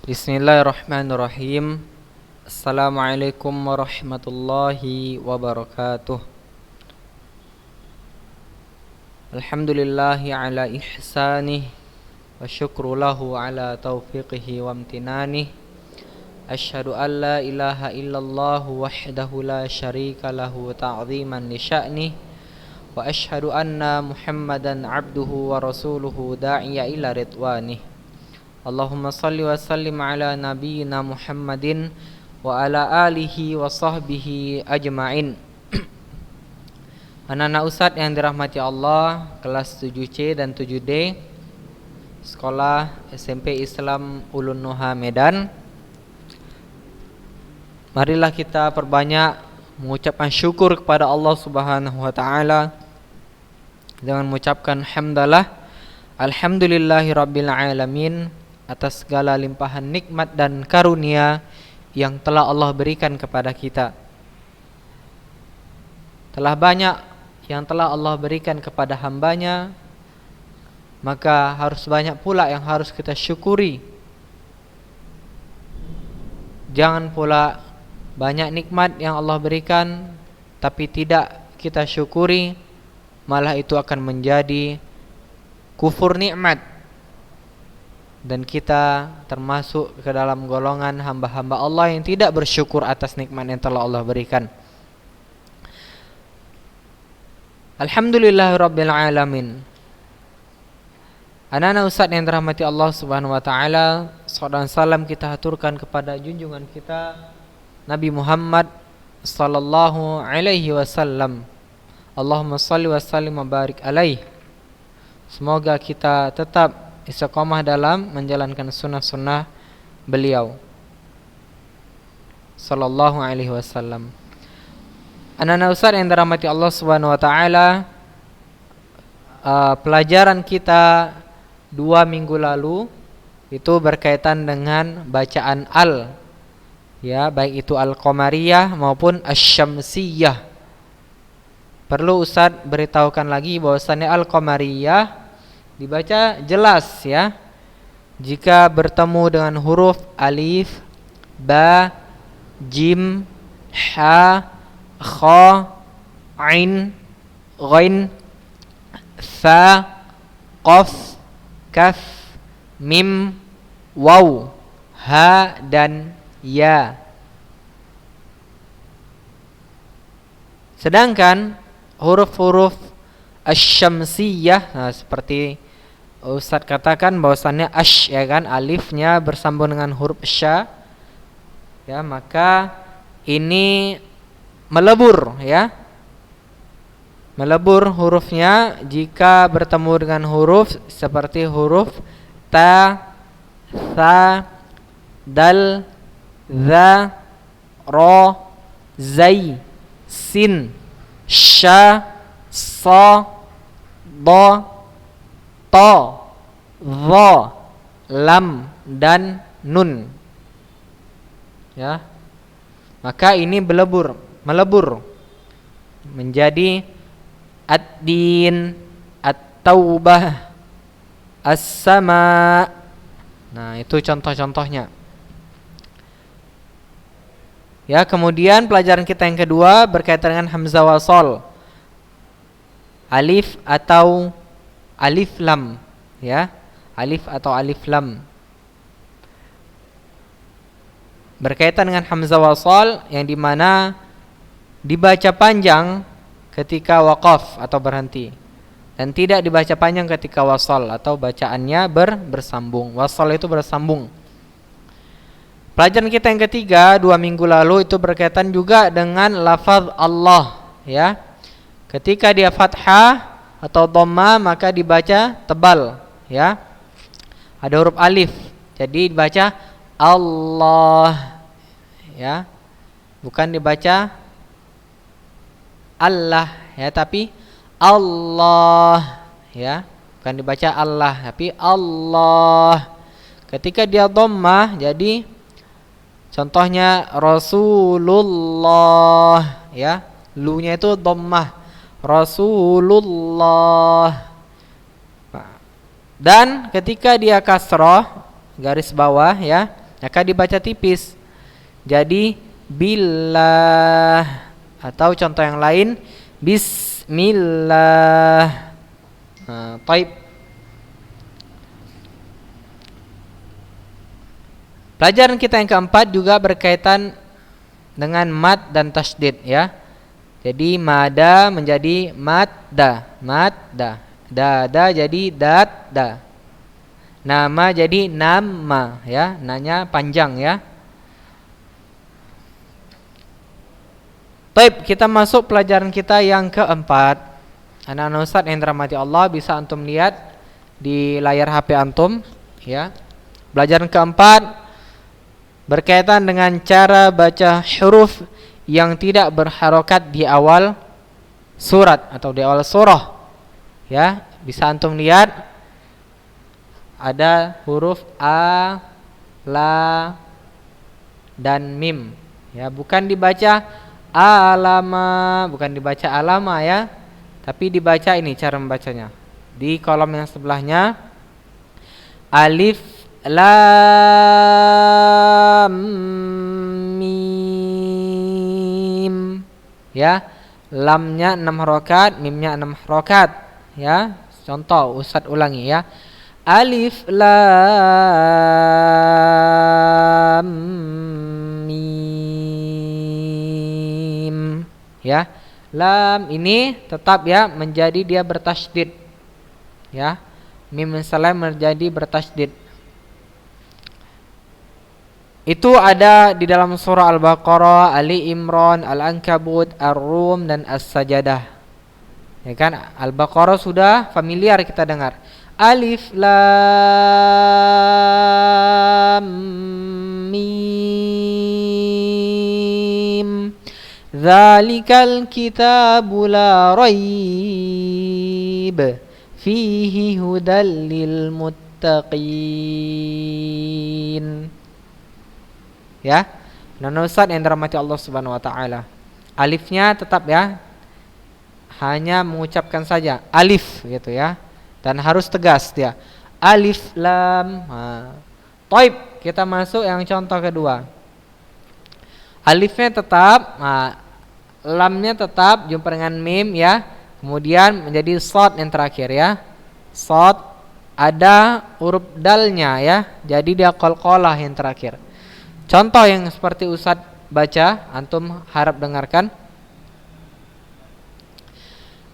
Bismillahirrahmanirrahim. Assalamualaikum warahmatullahi wabarakatuh. Alhamdulillahi ala ihsanih wa syukru lahu ala taufiqihi wa amtinanih. Asyhadu an la ilaha illallah wahdahu la syarika lahu ta'ziman li sya'nih. Wa asyhadu anna Muhammadan abduhu wa rasuluhu da'iya ila ridwanih. Allahumma salli wa sallim ala nabiyyina Muhammadin wa ala alihi wa sahbihi ajma'in. Anak-anak Ustadz yang dirahmati Allah, kelas 7C dan 7D Sekolah SMP Islam Ulun Nuha Medan. Marilah kita perbanyak mengucapkan syukur kepada Allah Subhanahu wa taala dengan mengucapkan hamdalah alhamdulillahi rabbil alamin atas segala limpahan nikmat dan karunia yang telah Allah berikan kepada kita. Telah banyak yang telah Allah berikan kepada hambanya, maka harus banyak pula yang harus kita syukuri. Jangan pula banyak nikmat yang Allah berikan tapi tidak kita syukuri, malah itu akan menjadi kufur nikmat, dan kita termasuk ke dalam golongan hamba-hamba Allah yang tidak bersyukur atas nikmat yang telah Allah berikan. Alhamdulillahirabbil alamin. Anak-anak Ustadz yang dirahmati Allah Subhanahu wa taala, salawat dan salam kita haturkan kepada junjungan kita Nabi Muhammad sallallahu alaihi wasallam. Allahumma shalli wa sallim wa barik alaihi. Semoga kita tetap istiqamah dalam menjalankan sunnah-sunnah beliau sallallahu alaihi wasallam. Anak-anak Ustaz yang dirahmati Allah Subhanahu wa taala, pelajaran kita 2 minggu lalu itu berkaitan dengan bacaan al, ya, baik itu al-qamariyah maupun asy-syamsiyah. Perlu Ustaz beritahukan lagi bahwasannya al-qamariyah dibaca jelas, ya, jika bertemu dengan huruf alif, ba, jim, ha, kha, ain, ghain, fa, qaf, kaf, mim, waw, ha dan ya. Sedangkan huruf-huruf asy-syamsiyah, nah, seperti Ustaz katakan bahwasannya ash, ya kan, alifnya bersambung dengan huruf sya, ya, maka ini melebur, ya, melebur hurufnya jika bertemu dengan huruf seperti huruf ta, tha, dal, za, ra, zai, sin, sha, sa, da, ta, dha, lam dan nun, ya. Maka ini melebur menjadi ad-din, at-taubah, as-sama. Nah, itu contoh-contohnya. Ya, kemudian pelajaran kita yang kedua berkaitan dengan hamzah wasal, alif atau alif lam, ya, alif atau alif lam. Berkaitan dengan hamzah wasal yang dimana dibaca panjang ketika waqaf atau berhenti, dan tidak dibaca panjang ketika wasal atau bacaannya bersambung. Wasal itu bersambung. Pelajaran kita yang ketiga 2 minggu lalu itu berkaitan juga dengan lafaz Allah, ya. Ketika dia fathah atau dhamma maka dibaca tebal, ya. Ada huruf alif, jadi dibaca Allah, ya. Bukan dibaca Allah, ya, tapi Allah, ya. Bukan dibaca Allah, tapi Allah. Ketika dia dhammah, jadi contohnya Rasulullah, ya, lu-nya itu dhammah, Rasulullah. Dan ketika dia kasrah, garis bawah, ya, maka dibaca tipis. Jadi billah, atau contoh yang lain bismillah. Taib. Pelajaran kita yang keempat juga berkaitan dengan mad dan tasydid ya. Jadi mada menjadi madda, madda. Dada jadi dadda. Nama jadi nama ya, nanya panjang ya. Baik, kita masuk pelajaran kita yang keempat. Anak-anak Ustadz yang dirahmati Allah, bisa antum lihat di layar HP antum ya. Pelajaran keempat berkaitan dengan cara baca huruf yang tidak berharokat di awal surat atau di awal surah. Ya, bisa antum lihat ada huruf a, la, dan mim. Ya, bukan dibaca alama, bukan dibaca alama ya, tapi dibaca ini cara membacanya. Di kolom yang sebelahnya alif lam mim ya. Lamnya 6 harokat, mimnya 6 harokat ya. Contoh Ustadz ulangi ya. Alif lam mim ya. Lam ini tetap ya menjadi dia bertasydid ya. Mim salam menjadi bertasydid. Itu ada di dalam surah Al-Baqarah, Ali Imran, Al-Ankabut, Ar-Rum, dan As-Sajadah. Ya kan? Al-Baqarah sudah familiar kita dengar. Alif lam mim. Dzalikal kitabu la raib fihi hudal lil muttaqin. Ya, Nana Ustadz yang dirahmati Allah Subhanahu wa taala. Alifnya tetap ya, hanya mengucapkan saja alif gitu ya, dan harus tegas dia. Alif lam. Taib, kita masuk yang contoh kedua. Alifnya tetap, lamnya tetap jumpa dengan mim ya. Kemudian menjadi shad yang terakhir ya. Shad ada huruf dalnya ya. Jadi dia qalqalah yang terakhir. Contoh yang seperti Ustadz baca, antum harap dengarkan.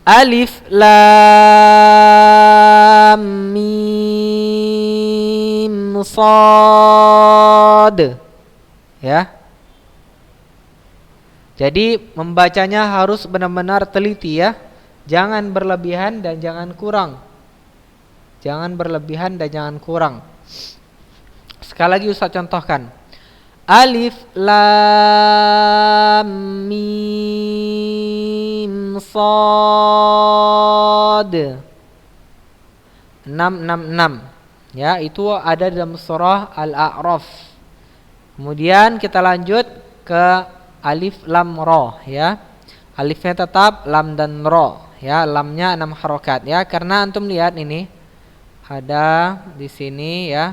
Alif lam mim shad. Ya. Jadi membacanya harus benar-benar teliti ya. Jangan berlebihan dan jangan kurang. Jangan berlebihan dan jangan kurang. Sekali lagi Ustadz contohkan. Alif lam mim shad. 666 ya, itu ada dalam surah Al-A'raf. Kemudian kita lanjut ke alif lam ra ya. Alifnya tetap lam dan ra ya, lamnya 6 harokat ya, karena antum lihat ini ada di sini ya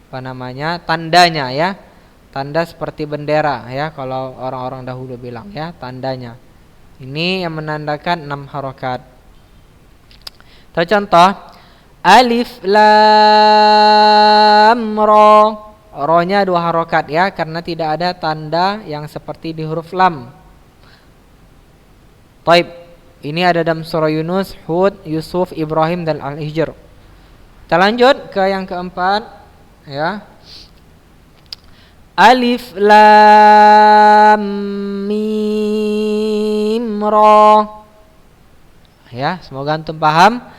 apa namanya, tandanya ya, tanda seperti bendera ya, kalau orang-orang dahulu bilang ya, tandanya ini yang menandakan 6 harokat. Contoh alif lam ra, ro-nya 2 harokat ya, karena tidak ada tanda yang seperti di huruf lam. Taib, ini ada dalam surah Yunus, Hud, Yusuf, Ibrahim, dan Al-Hijr. Kita lanjut ke yang keempat ya. Alif lam mim ra ya, semoga antum paham.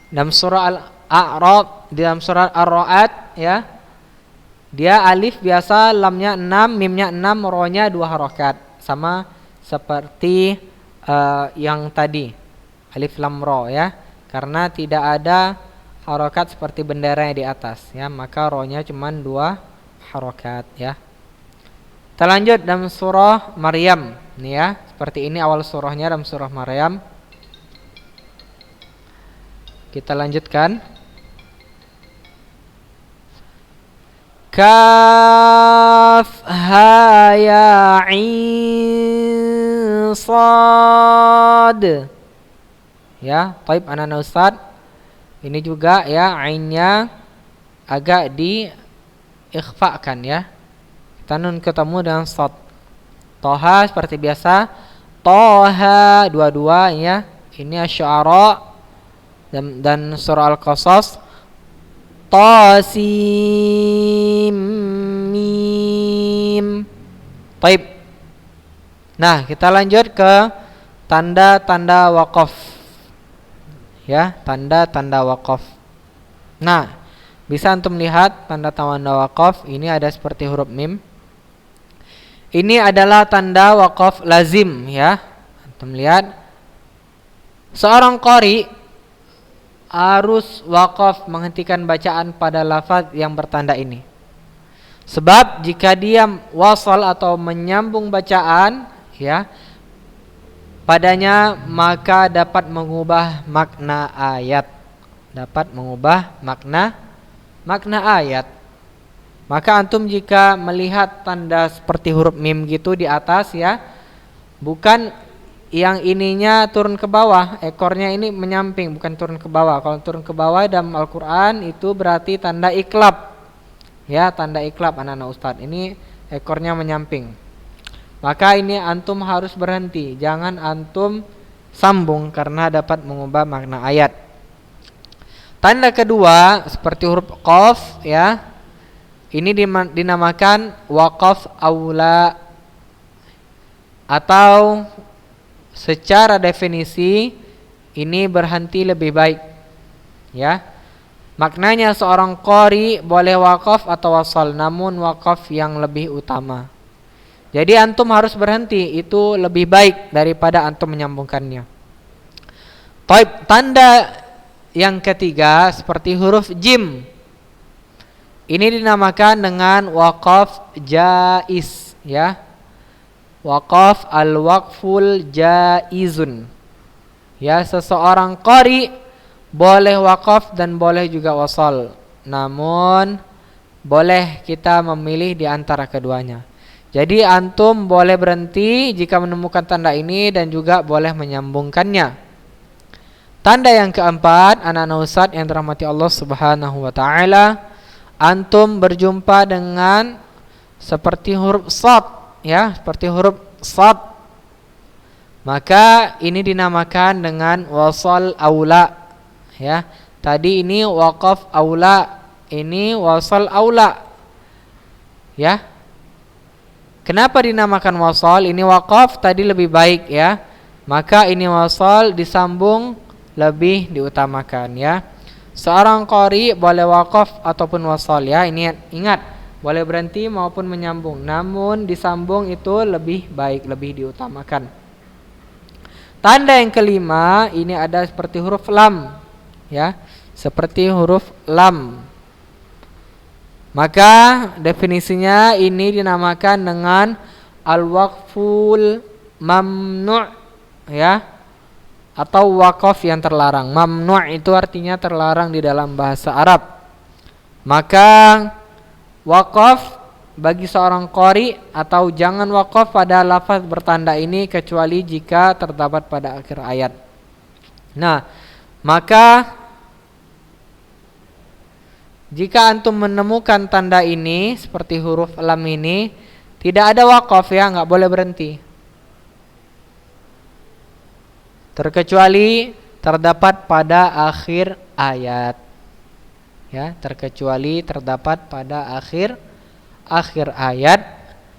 Dalam surah Al-A'raf, dalam surah Ar-Ra'd ya, dia alif biasa, lamnya 6, mimnya 6, ro-nya 2 harokat, sama seperti yang tadi alif lam ra ya, karena tidak ada harokat seperti bendera yang di atas ya, maka ro-nya cuma 2 harokat ya. Kita lanjut dalam surah Maryam nih ya, seperti ini awal surahnya dalam surah Maryam. Kita lanjutkan. kaf ha ya ain sad. Ya, taib anak-anak Ustaz. Ini juga ya ainnya agak diikhfakan ya. Kita nun ketemu dengan sad. Toha seperti biasa. Toha dua-dua ya. Ini Asy-Syu'ara dan surah Al-Qasas. Tasim mim. Taib. Nah, kita lanjut ke tanda-tanda waqaf. Ya, tanda-tanda waqaf. Nah, bisa antum lihat tanda-tanda waqaf ini ada seperti huruf mim. Ini adalah tanda waqaf lazim ya. Antum lihat seorang qari harus waqaf menghentikan bacaan pada lafaz yang bertanda ini. Sebab jika dia wasal atau menyambung bacaan ya padanya, maka dapat mengubah makna ayat. Dapat mengubah makna ayat. Maka antum jika melihat tanda seperti huruf mim gitu di atas ya, bukan yang ininya turun ke bawah, ekornya ini menyamping, bukan turun ke bawah. Kalau turun ke bawah dalam Al-Quran itu berarti tanda iklab. Ya, tanda iklab anak-anak Ustadz. Ini ekornya menyamping. Maka ini antum harus berhenti, jangan antum sambung karena dapat mengubah makna ayat. Tanda kedua seperti huruf qaf ya. Ini dinamakan waqaf aula, atau secara definisi ini berhenti lebih baik. Ya. Maknanya seorang qari boleh waqaf atau wasal, namun waqaf yang lebih utama. Jadi antum harus berhenti, itu lebih baik daripada antum menyambungkannya. Taib, tanda yang ketiga seperti huruf jim. Ini dinamakan dengan waqaf jaiz ya. Waqaf al-waqful jaizun. Ya, seseorang qari boleh waqaf dan boleh juga wasal. Namun boleh kita memilih di antara keduanya. Jadi antum boleh berhenti jika menemukan tanda ini dan juga boleh menyambungkannya. Tanda yang keempat, anak-anak Ustadz yang dirahmati Allah Subhanahu wa taala, antum berjumpa dengan seperti huruf shad ya, seperti huruf shad. Maka ini dinamakan dengan wasal aula ya. Tadi ini waqaf aula, ini wasal aula. Ya. Kenapa dinamakan wasal? Ini waqaf tadi lebih baik ya. Maka ini wasal disambung lebih diutamakan ya. Seorang qari boleh waqaf ataupun wasal ya. Ini ingat, boleh berhenti maupun menyambung. Namun disambung itu lebih baik, lebih diutamakan. Tanda yang kelima ini ada seperti huruf lam ya. Seperti huruf lam. Maka definisinya ini dinamakan dengan al-waqful mamnu' ya, atau waqaf yang terlarang. Mamnu' itu artinya terlarang di dalam bahasa Arab. Maka waqaf bagi seorang qari atau jangan waqaf pada lafaz bertanda ini kecuali jika terdapat pada akhir ayat. Nah, maka jika antum menemukan tanda ini seperti huruf lam ini, tidak ada waqaf ya, nggak boleh berhenti. Terkecuali terdapat pada akhir ayat. Ya, terkecuali terdapat pada akhir ayat,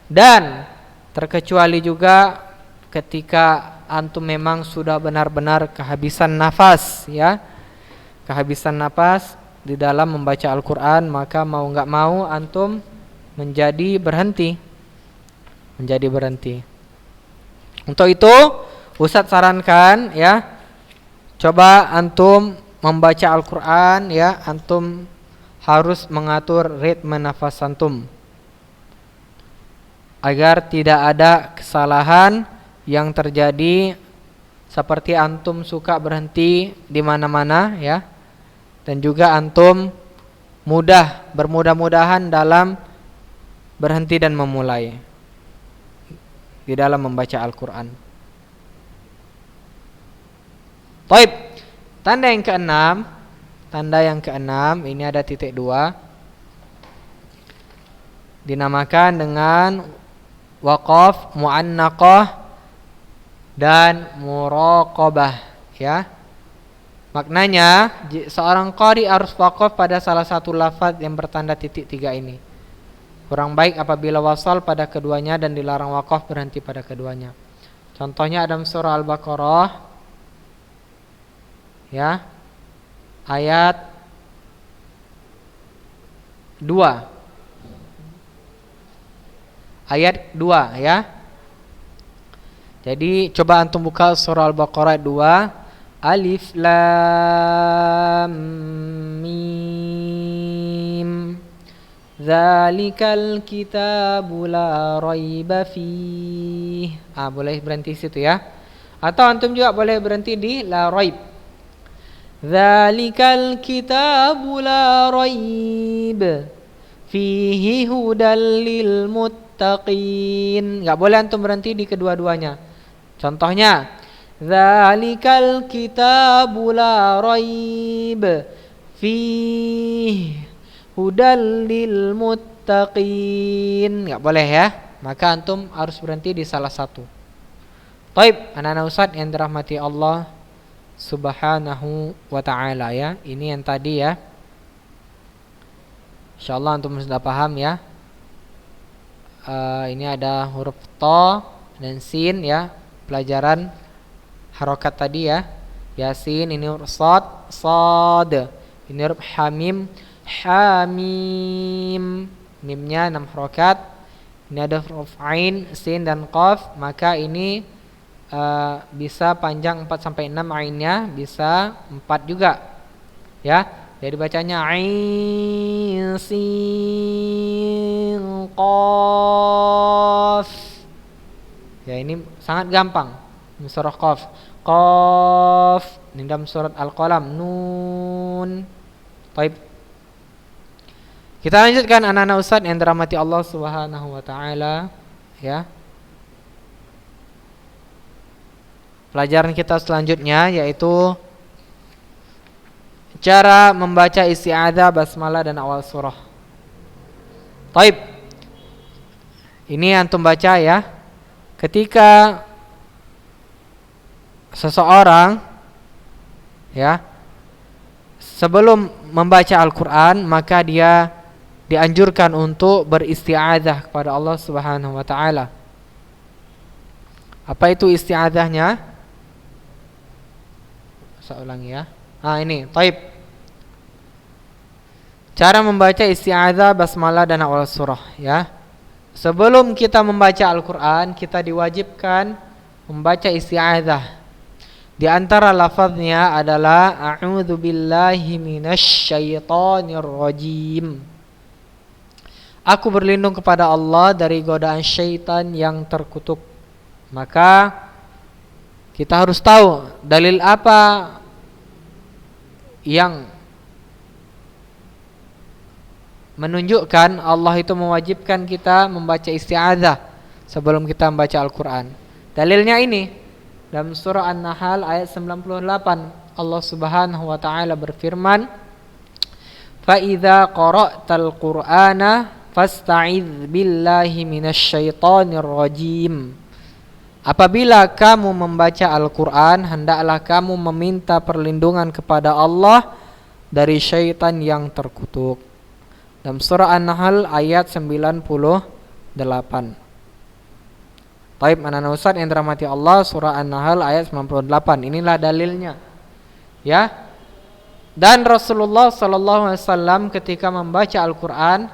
dan terkecuali juga ketika antum memang sudah benar-benar kehabisan nafas ya. Kehabisan nafas di dalam membaca Al-Quran, maka mau nggak mau antum menjadi berhenti. Untuk itu Ustadz sarankan ya, coba antum membaca Al-Quran ya, antum harus mengatur ritme nafas antum agar tidak ada kesalahan yang terjadi seperti antum suka berhenti di mana-mana ya. Dan juga antum bermudah-mudahan dalam berhenti dan memulai di dalam membaca Al-Quran. Taib. Tanda yang keenam ini ada titik 2, dinamakan dengan waqaf, mu'annaqah dan muraqabah, ya. Maknanya seorang qari harus waqaf pada salah satu lafaz yang bertanda titik 3 ini. Kurang baik apabila wasal pada keduanya dan dilarang waqaf berhenti pada keduanya. Contohnya dalam surah Al-Baqarah, ya, ayat 2. Ayat 2, ya. Jadi coba antum buka surah Al-Baqarah 2, Alif Lam Mim. Zalikal kitabu la raiba fih. Boleh berhenti situ, ya. Atau antum juga boleh berhenti di la raib. Zalikal kitabu la raib fihi hudal lil muttaqin. Enggak boleh antum berhenti di kedua-duanya. Contohnya, zalikal kitabu la raib fihi hudal lil muttaqin. Enggak boleh, ya. Maka antum harus berhenti di salah satu. Taib, anak-anak Ustaz yang dirahmati Allah Subhanahu wa ta'ala, ya. Ini yang tadi, ya. Insyaallah antum sudah paham, ya. Ini ada huruf ta dan sin, ya. Pelajaran harokat tadi, ya. Yasin, ini huruf sad. Ini huruf hamim, hamim. Mimnya 6 harokat. Ini ada huruf ain, sin dan qaf. Maka ini bisa panjang 4 sampai 6 ainnya, bisa 4 juga, ya. Jadi bacanya ain sin qaf. Ya, ini sangat gampang. Ini surah qaf. Qaf. Ini dalam surat Al-Qalam, nun. Baik. Kita lanjutkan anak-anak Ustaz yang dirahmati Allah Subhanahu wa taala, ya. Pelajaran kita selanjutnya yaitu cara membaca isti'adzah, basmalah dan awal surah. Taib. Ini antum baca, ya. Ketika seseorang, ya, sebelum membaca Al-Qur'an, maka dia dianjurkan untuk beristi'adzah kepada Allah Subhanahu wa taala. Apa itu isti'adzahnya? Saya ulangi, ya. Ini, taib. Cara membaca isti'adzah, basmalah dan awal surah, ya. Sebelum kita membaca Al-Qur'an, kita diwajibkan membaca isti'adzah. Di antara lafaznya adalah a'udzu billahi minasyaitonir rajim. Aku berlindung kepada Allah dari godaan syaitan yang terkutuk. Maka kita harus tahu dalil apa yang menunjukkan Allah itu mewajibkan kita membaca isti'adzah sebelum kita membaca Al-Qur'an. Dalilnya ini dalam surah An-Nahl ayat 98. Allah Subhanahu wa taala berfirman, "Fa idza qara'tal Qur'ana fasta'idz billahi minasyaitonir rajim." Apabila kamu membaca Al-Qur'an, hendaklah kamu meminta perlindungan kepada Allah dari syaitan yang terkutuk. Dalam surah An-Nahl ayat 98. Taib, anak-anak Ustaz yang dirahmati Allah, surah An-Nahl ayat 98. Inilah dalilnya, ya. Dan Rasulullah sallallahu alaihi wasallam ketika membaca Al-Qur'an,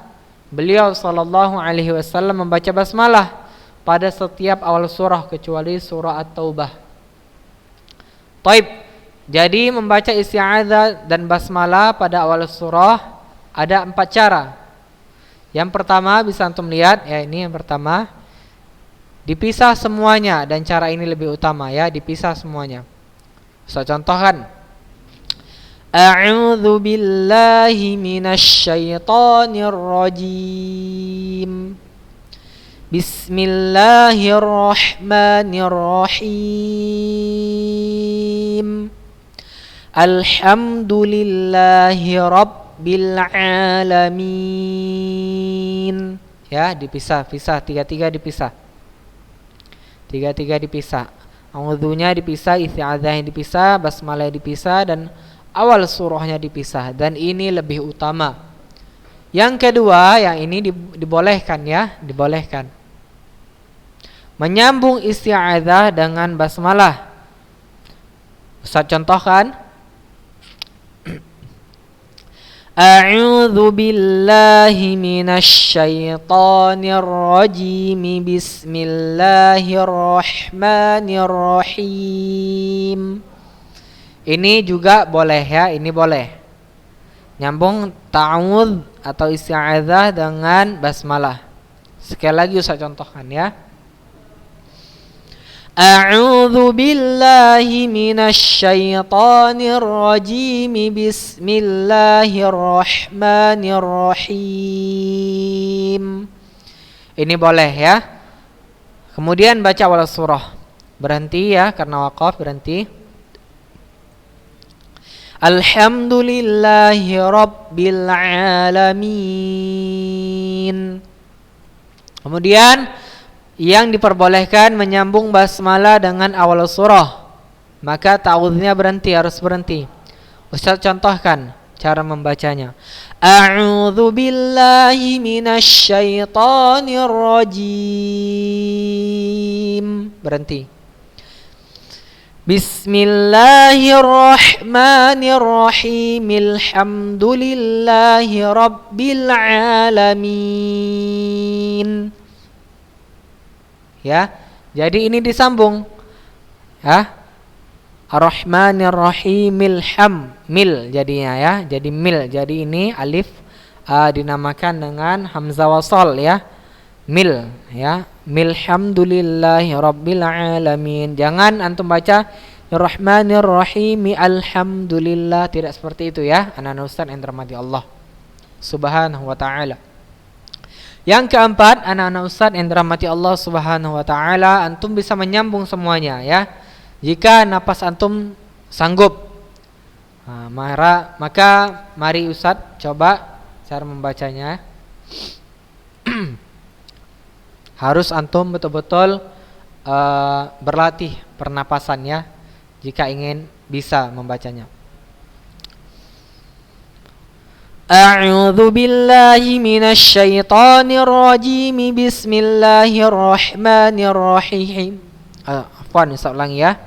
beliau sallallahu alaihi wasallam membaca basmalah pada setiap awal surah kecuali surah At-Taubah. Taib. Jadi membaca isti'adzah dan basmalah pada awal surah ada 4 cara. Yang pertama bisa antum lihat, ya, ini yang pertama. Dipisah semuanya, dan cara ini lebih utama, ya, dipisah semuanya. Saya contohkan. A'udzu billahi minasyaitonir rajim. Bismillahirrahmanirrahim. Alhamdulillahi rabbil alamin. Ya, dipisah-pisah, tiga-tiga dipisah. Tiga-tiga dipisah. A'udzunya dipisah, isti'adzahnya dipisah, basmalah dipisah, dan awal surahnya dipisah. Dan ini lebih utama. Yang kedua, yang ini dibolehkan ya, dibolehkan. Menyambung isti'adzah dengan basmalah. Ustaz contohkan. A'udzu billahi minasy syaithanir rajim. Bismillahirrahmanirrahim. Ini juga boleh ya, ini boleh. Nyambung ta'awudz atau isti'adzah dengan basmalah. Sekali lagi Ustaz contohkan ya. A'udzu billahi minasy syaithanir rajim. Bismillahirrahmanirrahim. Ini boleh ya. Kemudian baca awal surah. Berhenti ya, karena waqaf berhenti. Alhamdulillahi rabbil alamin. Kemudian yang diperbolehkan menyambung basmalah dengan awal surah, maka ta'awudznya berhenti, harus berhenti. Ustaz contohkan cara membacanya. A'udzu billahi minasy syaithanir rajim. Berhenti. Bismillahirrahmanirrahim. Alhamdulillahi rabbil alamin. Ya, jadi ini disambung. Ya. Ar-Rahmanir-Rahimil mil jadinya ya. Jadi mil. Jadi ini alif dinamakan dengan hamzah wasal ya. Mil ya. Milhamdulillahi rabbil alamin. Jangan antum baca Ar-Rahmanir-Rahim alhamdulillah, tidak seperti itu ya. Anak-anak Ustaz yang dirahmati Allah Subhanahu wa taala. Yang keempat, anak-anak Ustaz yang dirahmati Allah Subhanahu wa taala, antum bisa menyambung semuanya ya. Jika napas antum sanggup. Maka mari Ustaz coba cara membacanya. Harus antum betul-betul berlatih pernapasan ya, jika ingin bisa membacanya. A'udzu billahi minasy syaithanir rajim. Bismillahirrahmanirrahim. Afwan, Ustaz ulangi ya.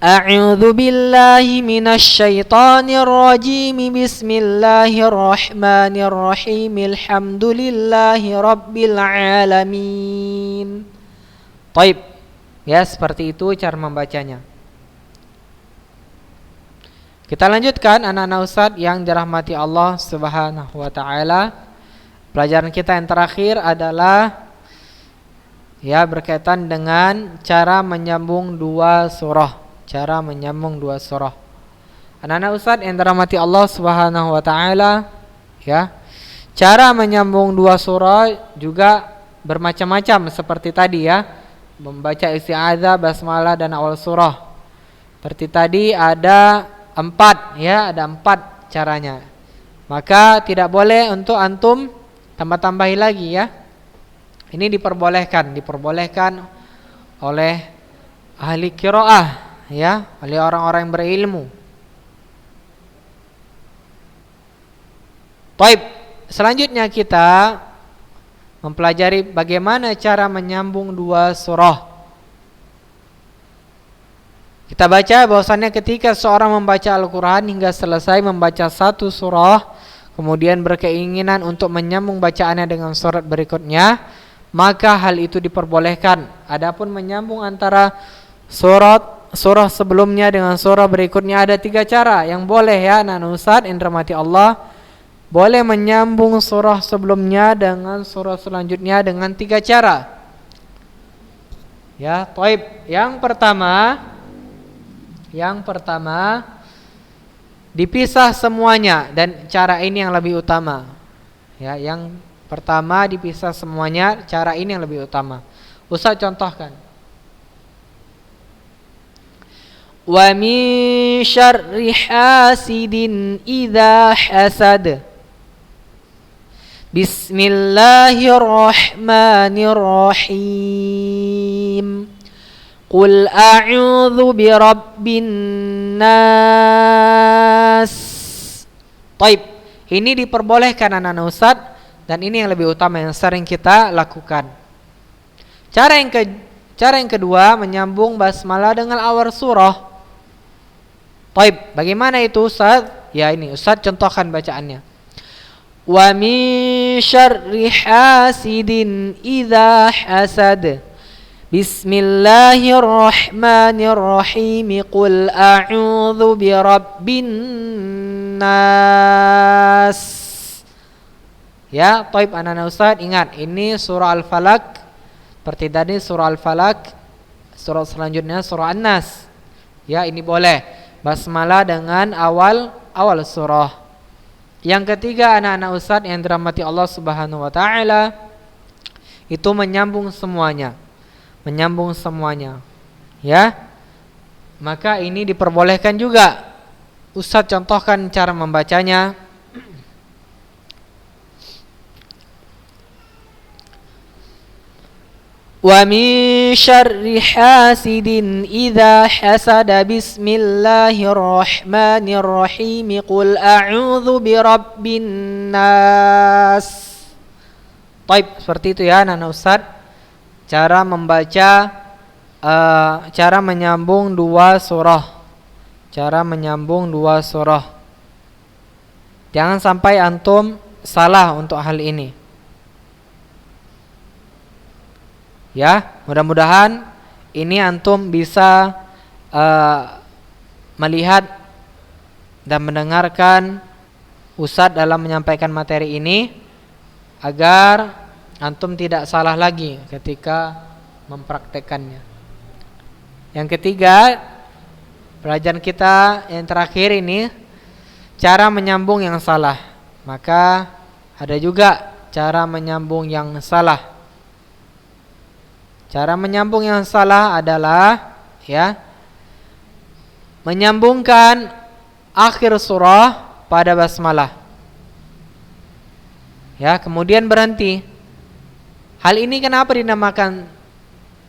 A'udzu billahi minasy syaithanir rajim. Bismillahirrahmanirrahim. Alhamdulillahi rabbil alamin. Baik. Ya, seperti itu cara membacanya. Kita lanjutkan anak-anak Ustaz yang dirahmati Allah Subhanahu wa taala. Pelajaran kita yang terakhir adalah ya berkaitan dengan cara menyambung dua surah. Cara menyambung dua surah. Anak-anak Ustaz yang dirahmati Allah Subhanahu wa taala, ya. Cara menyambung dua surah juga bermacam-macam seperti tadi ya. Membaca isti'adzah, basmalah dan awal surah. Seperti tadi ada 4 ya, ada 4 caranya. Maka tidak boleh untuk antum tambah-tambahi lagi ya. Ini diperbolehkan oleh ahli qiraah ya, oleh orang-orang yang berilmu. Baik, selanjutnya kita mempelajari bagaimana cara menyambung dua surah. Kita baca bahwasannya ketika seorang membaca Al-Quran hingga selesai membaca satu surah, kemudian berkeinginan untuk menyambung bacaannya dengan surat berikutnya, maka hal itu diperbolehkan. Adapun menyambung antara surah sebelumnya dengan surah berikutnya ada 3 cara yang boleh ya anak-anak Ustaz yang dirahmati Allah. Boleh menyambung surah sebelumnya dengan surah selanjutnya dengan 3 cara. Ya, taib. Yang pertama dipisah semuanya, dan cara ini yang lebih utama. Ya, yang Pertama dipisah semuanya, cara ini yang lebih utama. Ustaz contohkan. Wa min syarri hasidin idza hasad. Bismillahirrahmanirrahim. Qul a'udzu birabbin nas. Taib. Ini diperbolehkan anak-anak Ustaz, dan ini yang lebih utama yang sering kita lakukan. Cara yang kedua menyambung basmalah dengan awal surah. Taib. Bagaimana itu Ustaz? Ya ini Ustaz contohkan bacaannya. Wa min syarri hasidin idza hasad. Bismillahirrahmanirrahim. Qul a'udzu birabbin nas. Ya, taib anak-anak Ustaz, ingat ini surah Al-Falaq. Seperti tadi surah Al-Falaq, surah selanjutnya surah An-Nas. Ya, ini boleh basmalah dengan awal surah. Yang ketiga anak-anak Ustaz yang dirahmati Allah Subhanahu wa taala, itu menyambung semuanya. Ya. Maka ini diperbolehkan juga. Ustaz contohkan cara membacanya. Wa min syarri hasidin idza hasada. Bismillahirrahmanirrahim. Qul a'udzu birabbin nas. Baik, seperti itu ya anak-anak Ustaz. Cara membaca, cara menyambung dua surah. Jangan sampai antum salah untuk hal ini. Ya, mudah-mudahan ini antum bisa melihat dan mendengarkan Ustadz dalam menyampaikan materi ini, agar antum tidak salah lagi ketika mempraktekannya. Yang ketiga, pelajaran kita yang terakhir ini, cara menyambung yang salah. Maka ada juga cara menyambung yang salah. Cara menyambung yang salah adalah menyambungkan akhir surah pada basmalah. Ya, kemudian berhenti. Hal ini kenapa dinamakan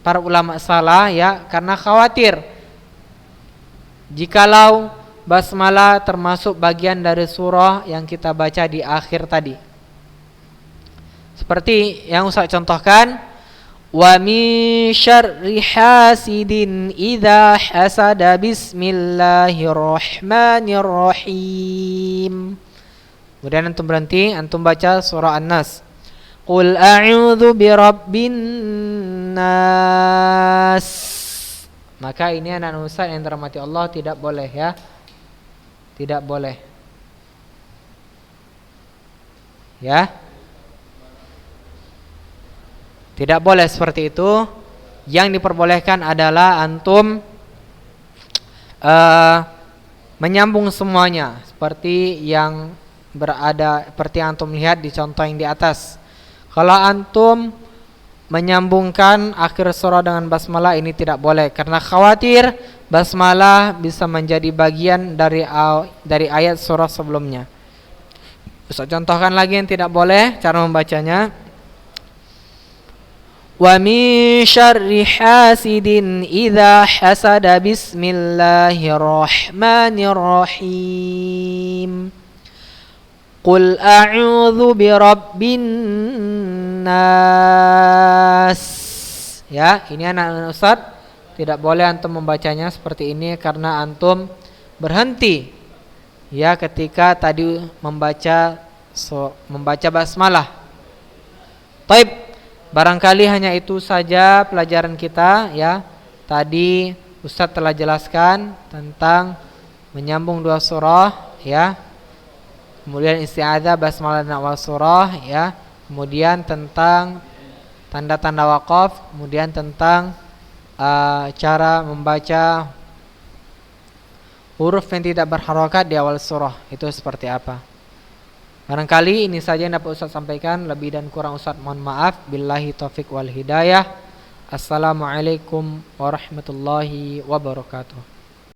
para ulama salah? Ya, karena khawatir jikalau basmalah termasuk bagian dari surah yang kita baca di akhir tadi. Seperti yang Ustaz contohkan, wa min syarri hasidin idza hasada. Bismillahirrahmanirrahim. Kemudian antum berhenti, antum baca surah An-Nas. Qul a'udzu birabbin nas. Maka ini anak Ustaz yang dirahmati Allah tidak boleh ya. Tidak boleh. Ya. Tidak boleh seperti itu. Yang diperbolehkan adalah antum menyambung semuanya seperti yang antum lihat di contoh yang di atas. Kalau antum menyambungkan akhir surah dengan basmalah, ini tidak boleh karena khawatir basmalah bisa menjadi bagian dari ayat surah sebelumnya. Ustaz contohkan lagi yang tidak boleh cara membacanya. Wa min syarri hasidin idza hasada. Bismillahirrahmanirrahim. Qul a'udzu birabbin nas. Ya, ini anak-anak Ustaz tidak boleh antum membacanya seperti ini karena antum berhenti ya ketika tadi membaca basmalah. Taib, barangkali hanya itu saja pelajaran kita ya. Tadi Ustaz telah jelaskan tentang menyambung dua surah ya. Kemudian isti'adzah, basmalah dan awal surah ya. Kemudian tentang tanda-tanda waqaf, kemudian tentang cara membaca huruf yang tidak berharokat di awal surah itu seperti apa. Barangkali ini saja yang dapat Ustaz sampaikan. Lebih dan kurang Ustaz mohon maaf. Billahi taufik wal hidayah. Assalamualaikum warahmatullahi wabarakatuh.